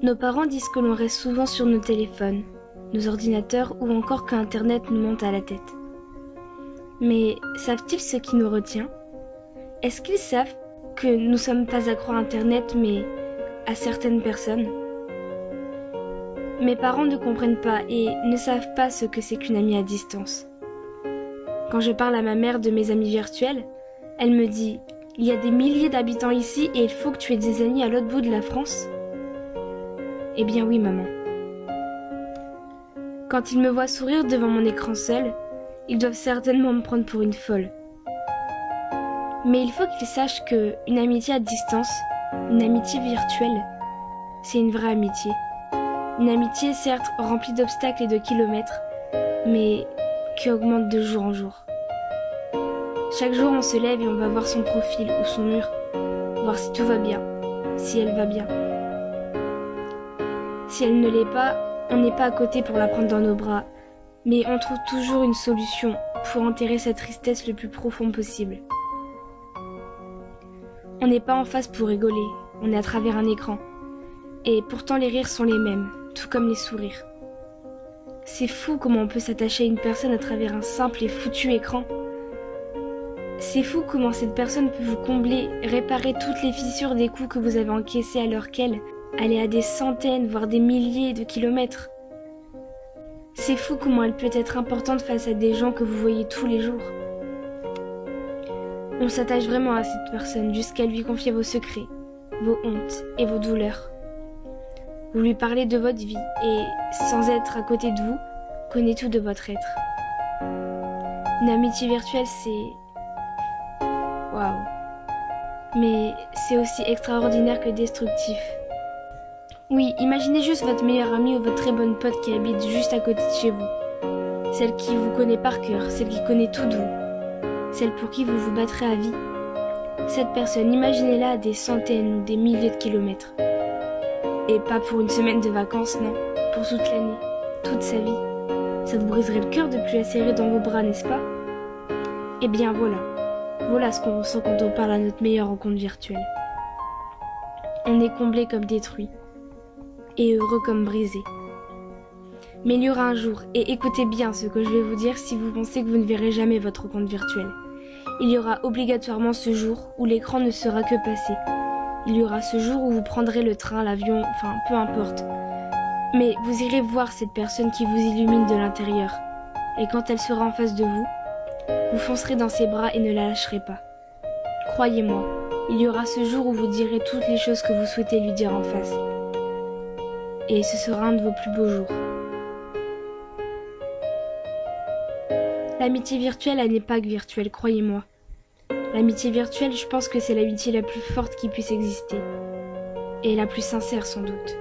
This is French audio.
Nos parents disent que l'on reste souvent sur nos téléphones, nos ordinateurs ou encore qu'Internet nous monte à la tête. Mais savent-ils ce qui nous retient? Est-ce qu'ils savent que nous ne sommes pas accros à Internet mais à certaines personnes? Mes parents ne comprennent pas et ne savent pas ce que c'est qu'une amie à distance. Quand je parle à ma mère de mes amis virtuels, elle me dit « Il y a des milliers d'habitants ici et il faut que tu aies des amis à l'autre bout de la France ?» Eh bien oui, maman. Quand ils me voient sourire devant mon écran seul, ils doivent certainement me prendre pour une folle. Mais il faut qu'ils sachent qu'une amitié à distance, une amitié virtuelle, c'est une vraie amitié. Une amitié certes remplie d'obstacles et de kilomètres, mais qui augmente de jour en jour. Chaque jour on se lève et on va voir son profil ou son mur, voir si tout va bien, si elle va bien. Si elle ne l'est pas, on n'est pas à côté pour la prendre dans nos bras, mais on trouve toujours une solution pour enterrer sa tristesse le plus profond possible. On n'est pas en face pour rigoler, on est à travers un écran. Et pourtant les rires sont les mêmes, tout comme les sourires. C'est fou comment on peut s'attacher à une personne à travers un simple et foutu écran. C'est fou comment cette personne peut vous combler, réparer toutes les fissures des coups que vous avez encaissés alors qu'elle est à des centaines, voire des milliers de kilomètres. C'est fou comment elle peut être importante face à des gens que vous voyez tous les jours. On s'attache vraiment à cette personne jusqu'à lui confier vos secrets, vos hontes et vos douleurs. Vous lui parlez de votre vie et, sans être à côté de vous, connaît tout de votre être. Une amitié virtuelle, c'est... Waouh. Mais c'est aussi extraordinaire que destructif. Oui, imaginez juste votre meilleure amie ou votre très bonne pote qui habite juste à côté de chez vous. Celle qui vous connaît par cœur, celle qui connaît tout de vous. Celle pour qui vous vous battrez à vie. Cette personne, imaginez-la à des centaines ou des milliers de kilomètres. Et pas pour une semaine de vacances, non. Pour toute l'année, toute sa vie. Ça vous briserait le cœur de plus la serrer dans vos bras, n'est-ce pas? Eh bien voilà. Voilà ce qu'on ressent quand on parle à notre meilleure rencontre virtuelle. On est comblé comme détruit. Et heureux comme brisé. Mais il y aura un jour, et écoutez bien ce que je vais vous dire si vous pensez que vous ne verrez jamais votre rencontre virtuelle. Il y aura obligatoirement ce jour où l'écran ne sera que passé. Il y aura ce jour où vous prendrez le train, l'avion, enfin peu importe. Mais vous irez voir cette personne qui vous illumine de l'intérieur. Et quand elle sera en face de vous, vous foncerez dans ses bras et ne la lâcherez pas. Croyez-moi, il y aura ce jour où vous direz toutes les choses que vous souhaitez lui dire en face. Et ce sera un de vos plus beaux jours. L'amitié virtuelle, elle n'est pas que virtuelle, croyez-moi. L'amitié virtuelle, je pense que c'est l'amitié la plus forte qui puisse exister. Et la plus sincère sans doute.